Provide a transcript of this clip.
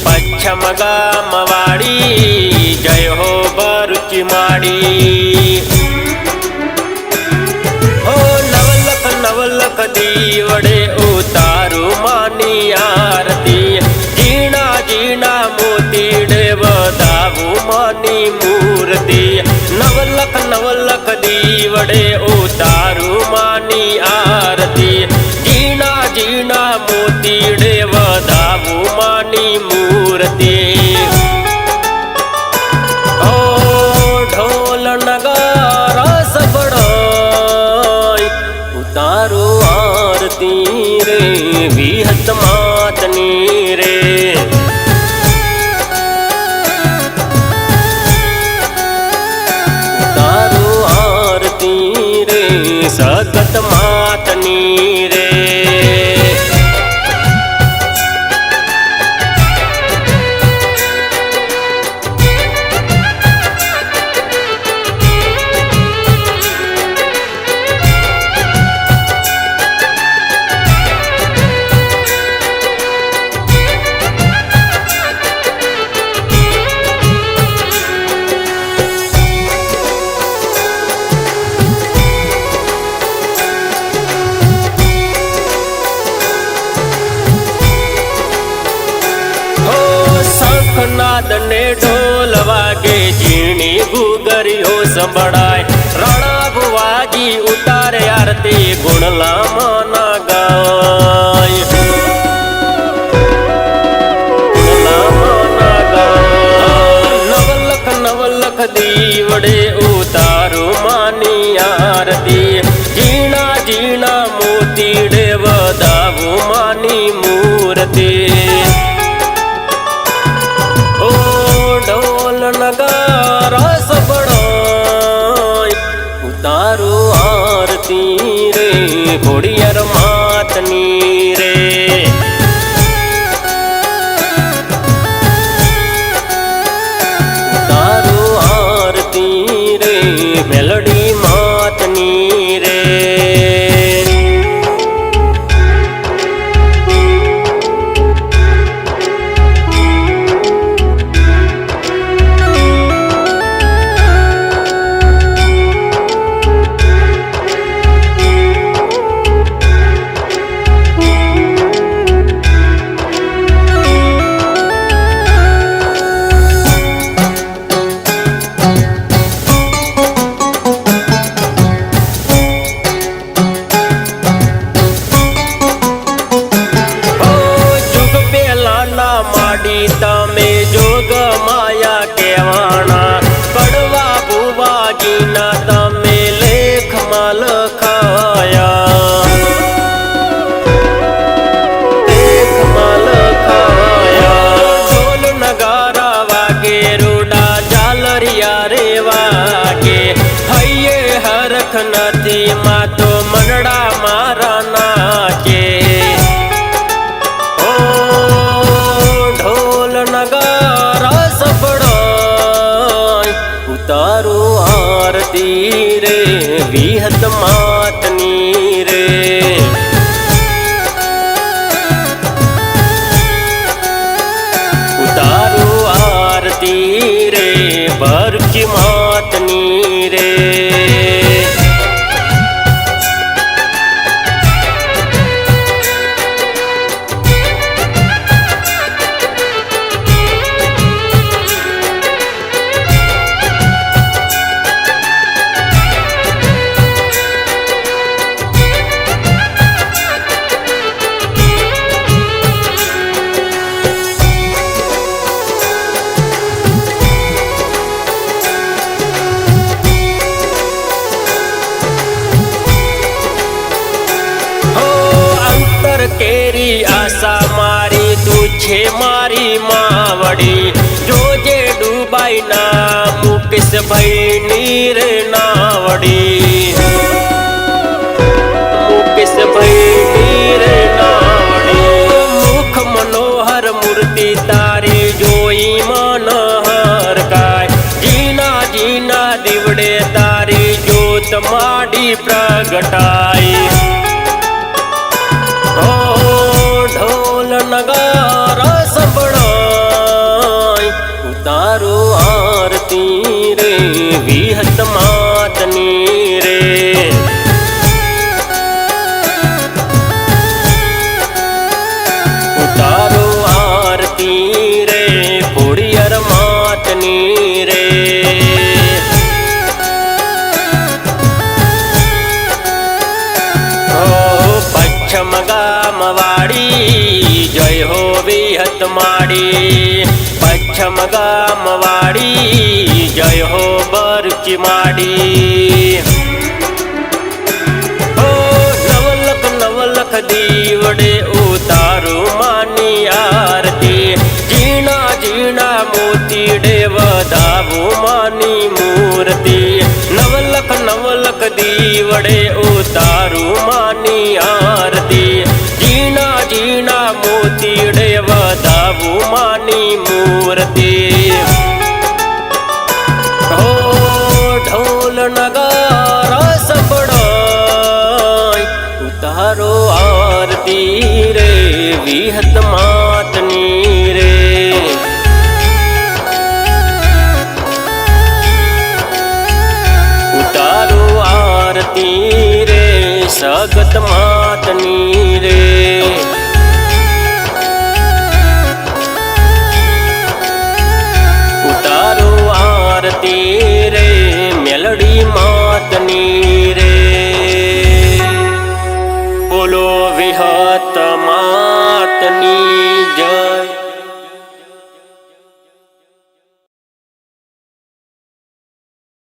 पच्छम गामवाड़ी जय हो बरुची माड़ी। हो नवलख नवलख दीवड़े उतारू मानी आरती, जीना जीना मोतीड़े बदावू मानी मूर्ति। नवलख नवलख दीवड़े उतारू मानी आरती, जीना जीना मोतीड़े बदावू मानी मूर्ति। ओ ढोल नगारा सबड़ाई उतारो आरती रे विहत मातनी रे। उतारो आरती रे सतत मातनी रे। नाद ने ढोल वागे झीणी गुगरियो संभड़ाए, राणा बुवाजी उतारे आरती गुणला माना गाय। गुणला माना गाय नवलख नवलख दीवड़े उतारो मानी आरती, जीना जीना मोतीड़े बदावू मानी मूर्ति। नगारा सबड़ाई उतारो आरती रे घोड़ियर मातनी रे। उतारो आरती रे मेलडी मातनी रे। तमे जोग माया केवाणा, कड़वा बुवाजी ना तमे लेख माल खाया। लेख माल खाया ढोल नगारा वागे रूडा जालरिया रे वागे, हइये हरख नथी मा तो मनड़ा मारा नाचे। नगारा सबड़ाई उतारो आरती रे विहत मातनी रे। उतारो आरती रे बरुची मातनी रे। છે મારી માવડી જોજે ડુબાઈ ના મુકેશ ભાઈ નીર નાવડી મુકેશ ભાઈ નીર નાવડી મુખ મનોહર મૂર્તિ તારી જોઈ મન હરકાય જીના જીના દીવડે તારી જોત માડી પ્રગટાઈ ઢોલ નગારા સંભળાય ઉતારો આરતી રે વિહત માતની રે ઉતારો આરતી રે ખોડિયાર માતની રે પચ્છમ ગામ વાડી જય હો વિહત માડી પચ્છમ ગામ વાડી જય હો બરકી માડી નવલખ નવલખ દીવડે ઉતારું માની આરતી જીણા જીણા મોતીડે વધાવું માની મૂર્તિ નવલખ નવલખ દીવડે ઉતારું માની આરતી જીણા જીણા મોતીડે વધાવું માની મૂર્તિ ઢોલ નગારા સંભળાય ઉતારો આરતી રે વિહત માં